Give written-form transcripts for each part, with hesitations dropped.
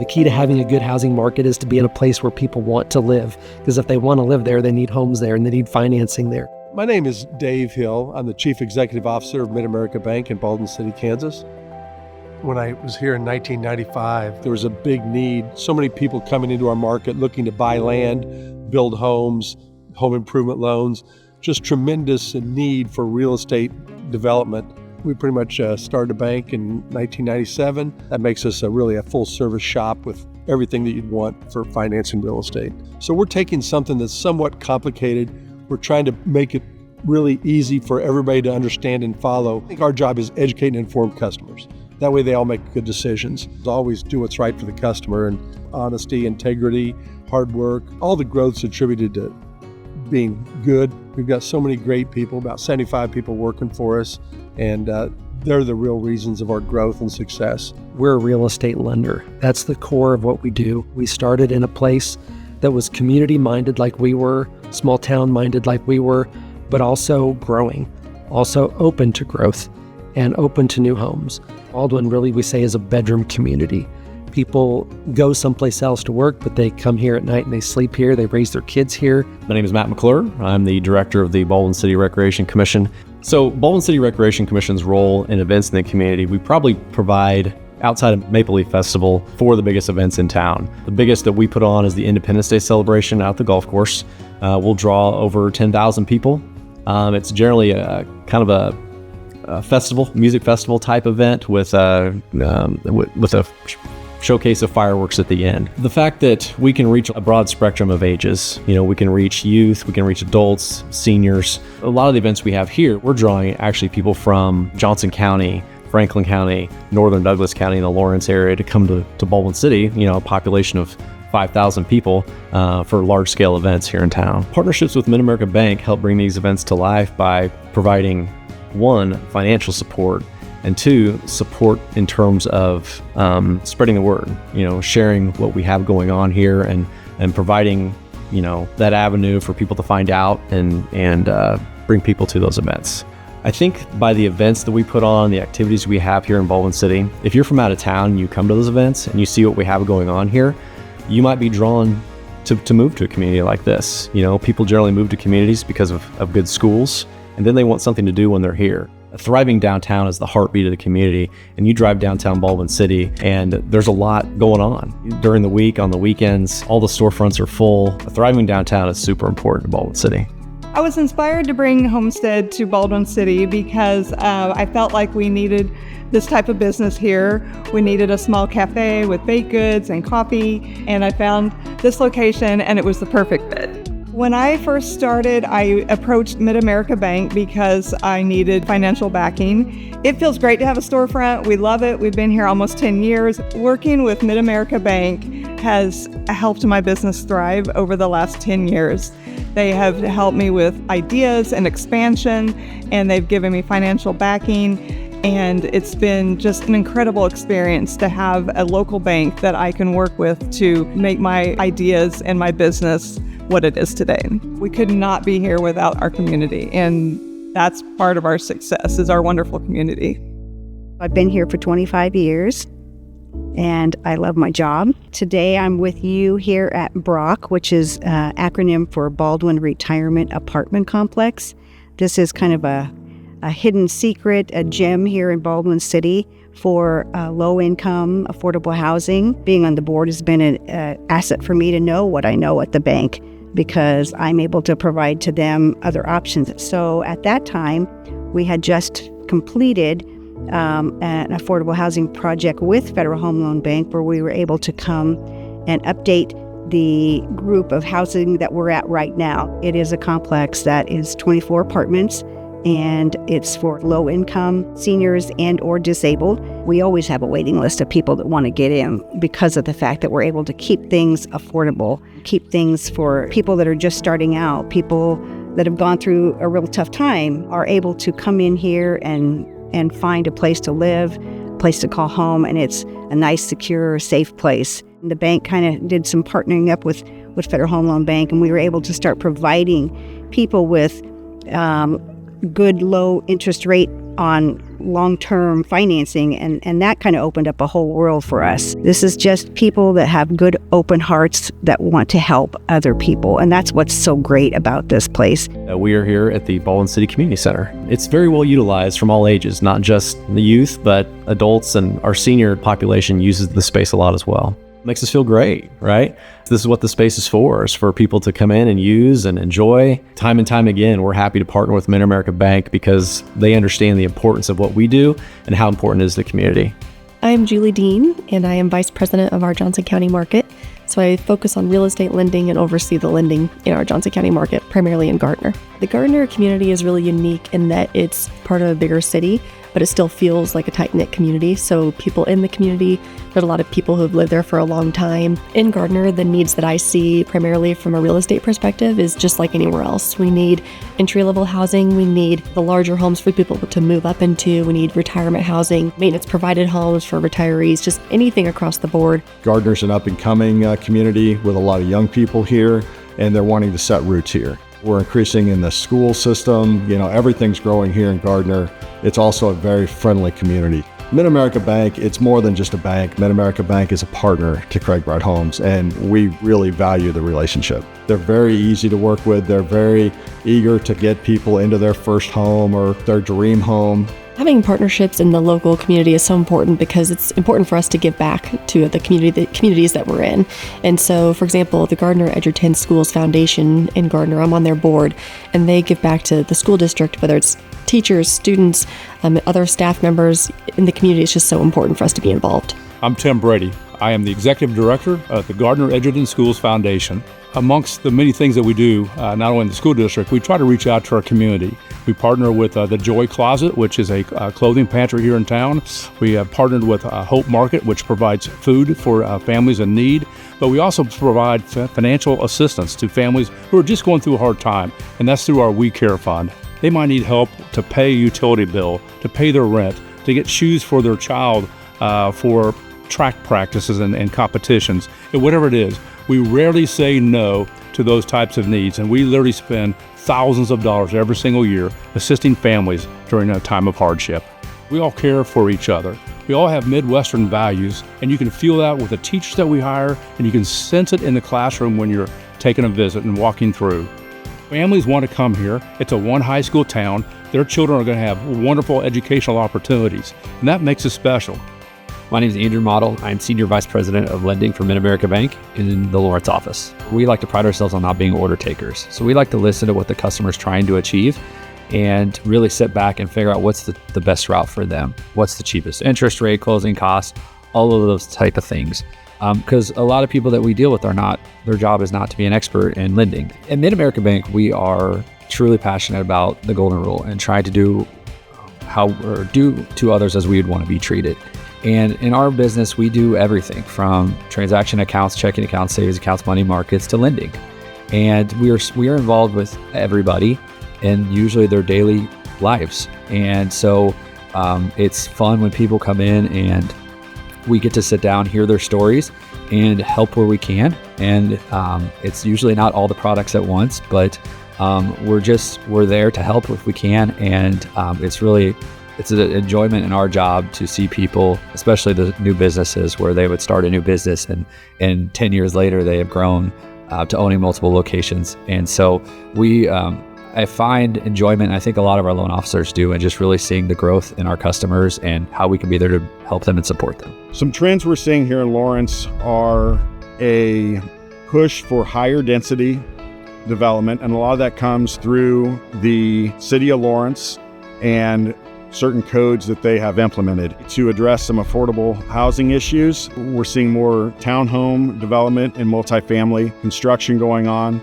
The key to having a good housing market is to be in a place where people want to live, because if they want to live there, they need homes there and they need financing there. My name is Dave Hill. I'm the Chief Executive Officer of Mid-America Bank in Baldwin City, Kansas. When I was here in 1995, there was a big need. So many people coming into our market looking to buy land, build homes, home improvement loans, just tremendous need for real estate development. We pretty much started a bank in 1997. That makes us really a full service shop with everything that you'd want for financing real estate. So we're taking something that's somewhat complicated. We're trying to make it really easy for everybody to understand and follow. I think our job is educate and inform customers. That way they all make good decisions. Always do what's right for the customer, and honesty, integrity, hard work, all the growth's attributed to being good. We've got so many great people, about 75 people working for us, and they're the real reasons of our growth and success. We're a real estate lender. That's the core of what we do. We started in a place that was community-minded like we were, small town-minded like we were, but also growing, also open to growth and open to new homes. Baldwin, really, we say, is a bedroom community. People go someplace else to work, but they come here at night and they sleep here. They raise their kids here. My name is Matt McClure. I'm the director of the Baldwin City Recreation Commission. So Baldwin City Recreation Commission's role in events in the community, we probably provide, outside of Maple Leaf Festival, four of the biggest events in town. The biggest that we put on is the Independence Day celebration out at the golf course. We'll draw over 10,000 people. It's generally a kind of a festival, music festival type event with a showcase of fireworks at the end. The fact that we can reach a broad spectrum of ages, we can reach youth, we can reach adults, seniors. A lot of the events we have here, we're drawing actually people from Johnson County, Franklin County, Northern Douglas County, and the Lawrence area to come to Baldwin City, a population of 5,000 people for large-scale events here in town. Partnerships with Mid-America Bank help bring these events to life by providing, one, financial support, and two, support in terms of spreading the word, sharing what we have going on here and providing, that avenue for people to find out and bring people to those events. I think by the events that we put on, the activities we have here in Baldwin City, if you're from out of town and you come to those events and you see what we have going on here, you might be drawn to move to a community like this. People generally move to communities because of good schools, and then they want something to do when they're here. A thriving downtown is the heartbeat of the community, and you drive downtown Baldwin City and there's a lot going on. During the week, on the weekends, all the storefronts are full. A thriving downtown is super important to Baldwin City. I was inspired to bring Homestead to Baldwin City because I felt like we needed this type of business here. We needed a small cafe with baked goods and coffee, and I found this location and it was the perfect fit. When I first started, I approached Mid-America Bank because I needed financial backing. It feels great to have a storefront. We love it. We've been here almost 10 years. Working with Mid-America Bank has helped my business thrive over the last 10 years. They have helped me with ideas and expansion, and they've given me financial backing. And it's been just an incredible experience to have a local bank that I can work with to make my ideas and my business what it is today. We could not be here without our community, and that's part of our success, is our wonderful community. I've been here for 25 years, and I love my job. Today I'm with you here at BROC, which is an acronym for Baldwin Retirement Apartment Complex. This is kind of a hidden secret, a gem here in Baldwin City for low-income, affordable housing. Being on the board has been an asset for me to know what I know at the bank, because I'm able to provide to them other options. So at that time, we had just completed an affordable housing project with Federal Home Loan Bank, where we were able to come and update the group of housing that we're at right now. It is a complex that is 24 apartments, and it's for low-income seniors and or disabled. We always have a waiting list of people that want to get in because of the fact that we're able to keep things affordable, keep things for people that are just starting out, people that have gone through a real tough time are able to come in here and find a place to live, a place to call home, and it's a nice, secure, safe place. And the bank kind of did some partnering up with Federal Home Loan Bank, and we were able to start providing people with good low interest rate on long-term financing, and that kind of opened up a whole world for us. This is just people that have good open hearts that want to help other people, and that's what's so great about this place. We are here at the Baldwin City Community Center. It's very well utilized from all ages, not just the youth, but adults, and our senior population uses the space a lot as well. Makes us feel great, right? This is what the space is for people to come in and use and enjoy. Time and time again, we're happy to partner with Mid-America Bank because they understand the importance of what we do and how important it is to the community. I'm Julie Dean, and I am Vice President of our Johnson County market. So I focus on real estate lending and oversee the lending in our Johnson County market, primarily in Gardner. The Gardner community is really unique in that it's part of a bigger city, but it still feels like a tight-knit community. So people in the community, there's a lot of people who have lived there for a long time. In Gardner, the needs that I see primarily from a real estate perspective is just like anywhere else. We need entry-level housing. We need the larger homes for people to move up into. We need retirement housing, maintenance-provided homes for retirees, just anything across the board. Gardner's an up-and-coming community with a lot of young people here, and they're wanting to set roots here. We're increasing in the school system. Everything's growing here in Gardner. It's also a very friendly community. Mid-America Bank, it's more than just a bank. Mid-America Bank is a partner to Craig Bright Homes, and we really value the relationship. They're very easy to work with. They're very eager to get people into their first home or their dream home. Having partnerships in the local community is so important because it's important for us to give back to the communities that we're in. And so, for example, the Gardner Edgerton Schools Foundation in Gardner, I'm on their board, and they give back to the school district, whether it's teachers, students, other staff members in the community. It's just so important for us to be involved. I'm Tim Brady. I am the Executive Director of the Gardner Edgerton Schools Foundation. Amongst the many things that we do, not only in the school district, we try to reach out to our community. We partner with the Joy Closet, which is a clothing pantry here in town. We have partnered with Hope Market, which provides food for families in need. But we also provide financial assistance to families who are just going through a hard time, and that's through our We Care Fund. They might need help to pay a utility bill, to pay their rent, to get shoes for their child, for track practices and competitions, and whatever it is. We rarely say no to those types of needs, and we literally spend thousands of dollars every single year assisting families during a time of hardship. We all care for each other. We all have Midwestern values, and you can feel that with the teachers that we hire, and you can sense it in the classroom when you're taking a visit and walking through. Families want to come here. It's a one high school town. Their children are going to have wonderful educational opportunities, and that makes us special. My name is Andrew Model. I'm Senior Vice President of Lending for Mid-America Bank in the Lawrence office. We like to pride ourselves on not being order takers. So we like to listen to what the customer is trying to achieve and really sit back and figure out what's the best route for them. What's the cheapest interest rate, closing costs, all of those type of things. Because a lot of people that we deal with their job is not to be an expert in lending. At Mid-America Bank, we are truly passionate about the golden rule and try to do to others as we would want to be treated. And in our business, we do everything from transaction accounts, checking accounts, savings accounts, money markets to lending. And we are involved with everybody and usually their daily lives. And so it's fun when people come in and we get to sit down, hear their stories, and help where we can. And it's usually not all the products at once, but we're there to help if we can. And it's an enjoyment in our job to see people, especially the new businesses, where they would start a new business and 10 years later they have grown to owning multiple locations. And so I find enjoyment, and I think a lot of our loan officers do, and just really seeing the growth in our customers and how we can be there to help them and support them. Some trends we're seeing here in Lawrence are a push for higher density development, and a lot of that comes through the City of Lawrence and certain codes that they have implemented to address some affordable housing issues. We're seeing more townhome development and multifamily construction going on.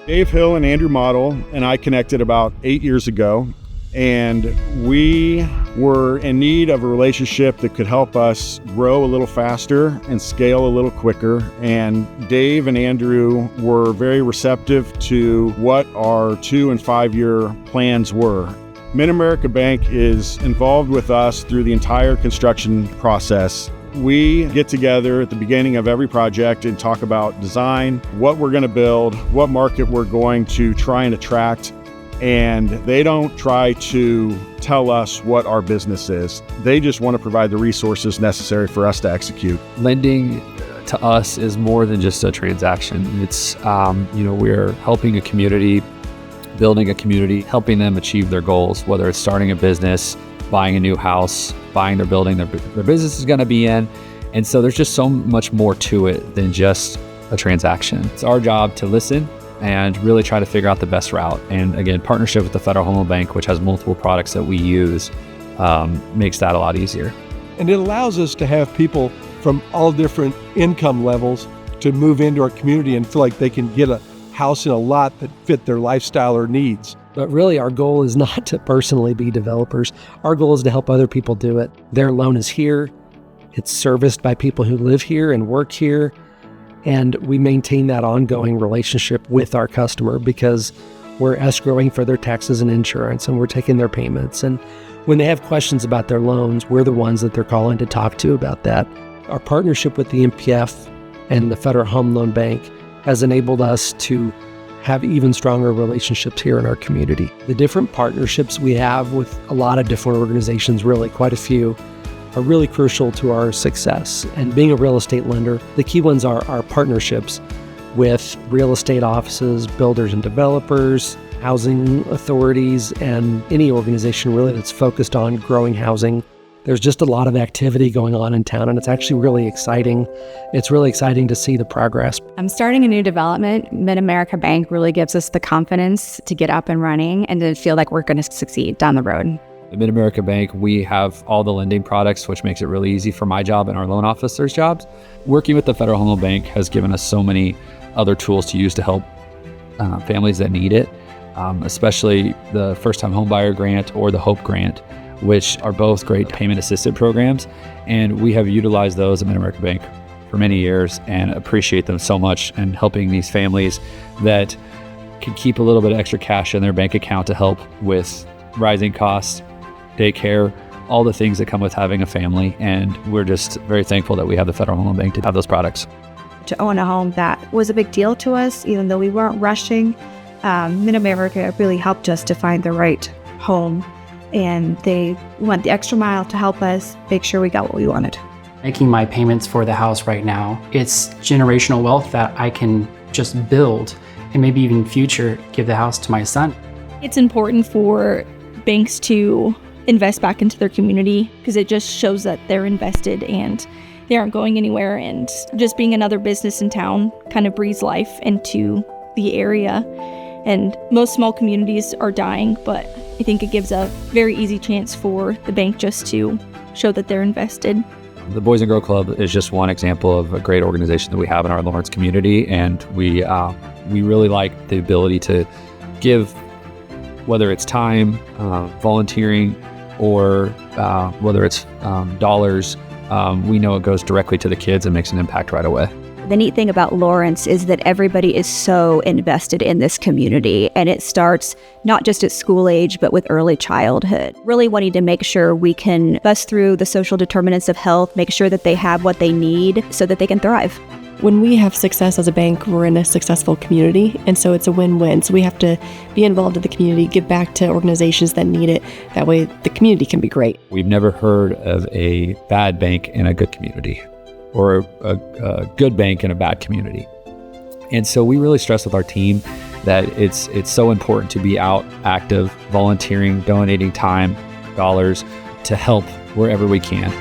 Dave Hill and Andrew Model and I connected about 8 years ago, and we were in need of a relationship that could help us grow a little faster and scale a little quicker. And Dave and Andrew were very receptive to what our 2 and 5 year plans were. Mid-America Bank is involved with us through the entire construction process. We get together at the beginning of every project and talk about design, what we're going to build, what market we're going to try and attract, And they don't try to tell us what our business is. They just want to provide the resources necessary for us to execute. Lending to us is more than just a transaction. It's, we're helping a community, building a community, helping them achieve their goals, whether it's starting a business, buying a new house, buying their building their business is going to be in. And so there's just so much more to it than just a transaction. It's our job to listen and really try to figure out the best route. And again, partnership with the Federal Home Loan Bank, which has multiple products that we use, makes that a lot easier. And it allows us to have people from all different income levels to move into our community and feel like they can get a house and a lot that fit their lifestyle or needs. But really, our goal is not to personally be developers. Our goal is to help other people do it. Their loan is here. It's serviced by people who live here and work here. And we maintain that ongoing relationship with our customer because we're escrowing for their taxes and insurance, and we're taking their payments. And when they have questions about their loans, we're the ones that they're calling to talk to about that. Our partnership with the MPF and the Federal Home Loan Bank has enabled us to have even stronger relationships here in our community. The different partnerships we have with a lot of different organizations, really quite a few, are really crucial to our success. And being a real estate lender, the key ones are our partnerships with real estate offices, builders and developers, housing authorities, and any organization really that's focused on growing housing. There's just a lot of activity going on in town, and it's actually really exciting. It's really exciting to see the progress. I'm starting a new development. Mid-America Bank really gives us the confidence to get up and running and to feel like we're going to succeed down the road. At Mid-America Bank, we have all the lending products, which makes it really easy for my job and our loan officers' jobs. Working with the Federal Home Loan Bank has given us so many other tools to use to help families that need it, especially the first-time homebuyer grant or the HOPE grant, which are both great payment assisted programs. And we have utilized those at Mid-America Bank for many years and appreciate them so much, and helping these families that can keep a little bit of extra cash in their bank account to help with rising costs, daycare, all the things that come with having a family. And we're just very thankful that we have the Federal Home Loan Bank to have those products. To own a home, that was a big deal to us, even though we weren't rushing. Mid-America really helped us to find the right home, and they went the extra mile to help us make sure we got what we wanted. Making my payments for the house right now, it's generational wealth that I can just build and maybe even in future give the house to my son. It's important for banks to invest back into their community because it just shows that they're invested and they aren't going anywhere, and just being another business in town kind of breathes life into the area. And most small communities are dying, but I think it gives a very easy chance for the bank just to show that they're invested. The Boys and Girl Club is just one example of a great organization that we have in our Lawrence community, and we really like the ability to give, whether it's time, volunteering, or whether it's dollars. We know it goes directly to the kids and makes an impact right away. The neat thing about Lawrence is that everybody is so invested in this community, and it starts not just at school age, but with early childhood. Really wanting to make sure we can bust through the social determinants of health, make sure that they have what they need so that they can thrive. When we have success as a bank, we're in a successful community, and so it's a win-win. So we have to be involved in the community, give back to organizations that need it. That way the community can be great. We've never heard of a bad bank in a good community, or a good bank in a bad community. And so we really stress with our team that it's so important to be out, active, volunteering, donating time, dollars to help wherever we can.